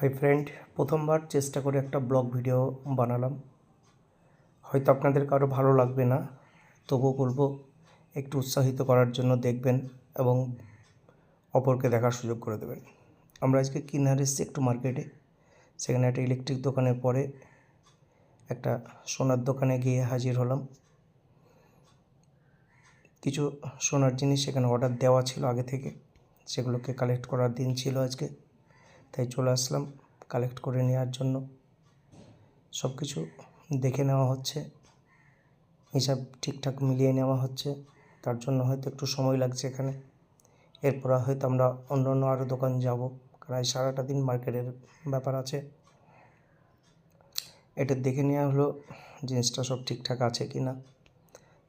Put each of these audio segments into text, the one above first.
Hi friend, প্রথমবার চেষ্টা করে একটা ব্লগ ভিডিও বানালাম। হয়তো আপনাদের কারো ভালো লাগবে না, তবুও বলবো একটু উৎসাহিত করার জন্য দেখবেন এবং অপরকে দেখার সুযোগ করে দেবেন। আমরা আজকে কিনার এসেছি একটু মার্কেটে। সেখানে একটা ইলেকট্রিক দোকানের পরে একটা সোনার দোকানে গিয়ে হাজির হলাম। কিছু সোনার জিনিস সেখানে অর্ডার দেওয়া ছিল আগে থেকে, সেগুলোকে কালেক্ট করার দিন ছিল আজকে, তাই চলে আসলাম কালেক্ট করে নেওয়ার জন্য। সব কিছু দেখে নেওয়া হচ্ছে, হিসাব ঠিকঠাক মিলিয়ে নেওয়া হচ্ছে, তার জন্য হয়তো একটু সময় লাগছে এখানে। এরপর হয়তো আমরা অন্য আরও দোকান যাব, কারণ এই সারাটা দিন মার্কেটের ব্যাপার আছে। এটা দেখে নেওয়া হলো জিনিসটা সব ঠিকঠাক আছে কি না।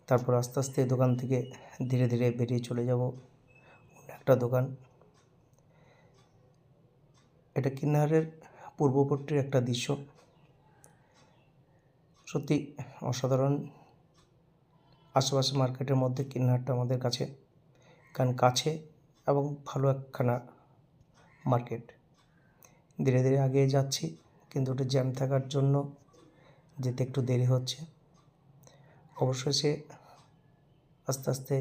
তারপর আস্তে আস্তে দোকান থেকে ধীরে ধীরে বেরিয়ে চলে যাব অন্য একটা দোকান। এটা কিনারের পূর্ববর্তীর একটা দৃশ্য, সত্যি অসাধারণ। আশেপাশে মার্কেটের মধ্যে কিনারটা আমাদের কাছে, কারণ কাছে এবং ভালো একখানা মার্কেট। ধীরে ধীরে এগিয়ে যাচ্ছি, কিন্তু ওটা জ্যাম থাকার জন্য যেতে একটু দেরি হচ্ছে। অবশেষে আস্তে আস্তে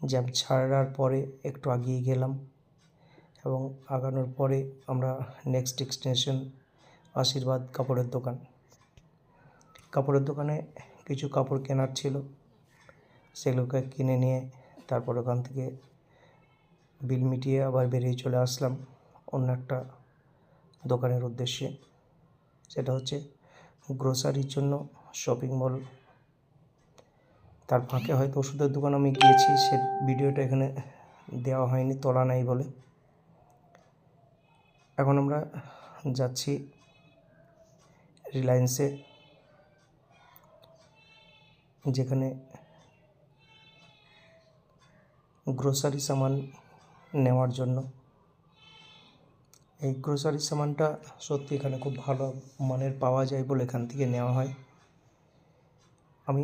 জ্যাম ছাড়ার পরে একটু এগিয়ে গেলাম এবং আগানোর পরে আমরা নেক্সট এক্সটেনশন আশীর্বাদ কাপড়ের দোকান। কাপড়ের দোকানে কিছু কাপড় কেনার ছিল, সেগুলোকে কিনে নিয়ে তারপর ওখান থেকে বিল মিটিয়ে আবার বেরিয়ে চলে আসলাম অন্য একটা দোকানের উদ্দেশ্যে। সেটা হচ্ছে গ্রোসারির জন্য শপিং মল। তার ফাঁকে হয়তো ওষুধের দোকান আমি গিয়েছি, সে ভিডিওটা এখানে দেওয়া হয়নি, তোলা নাই বলে। এখন আমরা যাচ্ছি রিলায়েন্সে, যেখানে গ্রোসারি সামান নেওয়ার জন্য। এই গ্রোসারি সামানটা সত্যি এখানে খুব ভালো মানের পাওয়া যায় বলে এখান থেকে নেওয়া হয়। আমি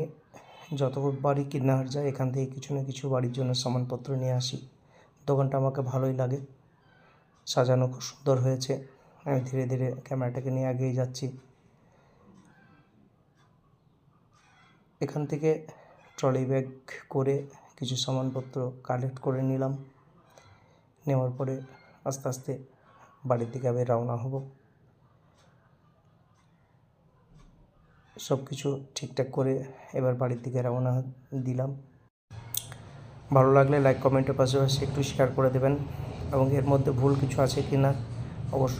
যতবারই কিনার যাই এখান থেকে কিছু না কিছু বাড়ির জন্য সামানপত্র নিয়ে আসি। দোকানটা আমাকে ভালোই লাগে, সাজানো খুব সুন্দর হয়েছে। আমি ধীরে ধীরে ক্যামেরাটাকে নিয়ে এগিয়ে যাচ্ছি। এখান থেকে ট্রলি ব্যাগ করে কিছু সামানপত্র কালেক্ট করে নিলাম। নেওয়ার পরে আস্তে আস্তে বাড়ির দিকে আবার রওনা হব। সব কিছু ঠিকঠাক করে এবার বাড়ির দিকে রওনা দিলাম। ভালো লাগলে লাইক কমেন্টের পাশাপাশি একটু শেয়ার করে দেবেন এবং এর মধ্যে ভুল কিছু আছে কি না অবশ্যই